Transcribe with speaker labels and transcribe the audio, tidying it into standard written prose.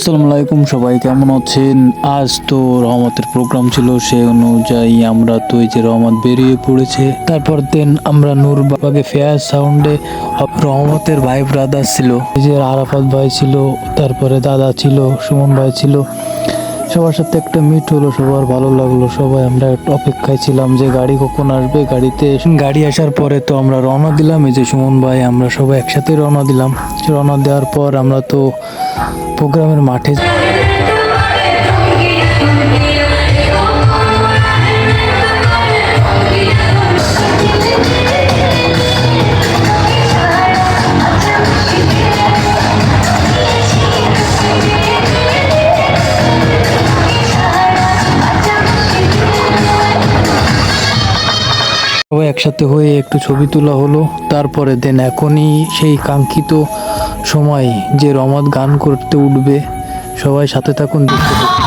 Speaker 1: আসসালামু আলাইকুম, সবাই কেমন আছেন? আজ তো রহমতের প্রোগ্রাম ছিল, সেই অনুযায়ী আমরা তো এই যে রহমত বেরিয়ে পড়েছে। তারপর দিন আমরা নূরবাগে ফেয়ার সাউন্ডে রহমতের ভাই ব্রাদার ছিল, এই যে আরাফাত ভাই ছিল, তারপরে দাদা ছিল, সুমন ভাই ছিল। সবার সাথে একটা মিট হলো, সবার ভালো লাগলো। সবাই আমরা একটা অপেক্ষায় ছিলাম যে গাড়ি কখন আসবে। গাড়ি আসার পরে তো আমরা রওনা দিলাম। এই যে সুমন ভাই, আমরা সবাই একসাথে রওনা দিলাম। রওনা দেওয়ার পর আমরা তো প্রোগ্রামের মাঠে সবাই একসাথে হয়ে একটু ছবি তোলা হলো। তারপরে দেন এখনই সেই কাঙ্ক্ষিত সময় যে রহমত গান করতে উঠবে। সবাই সাথে থাকুন, দেখতে থাকুন।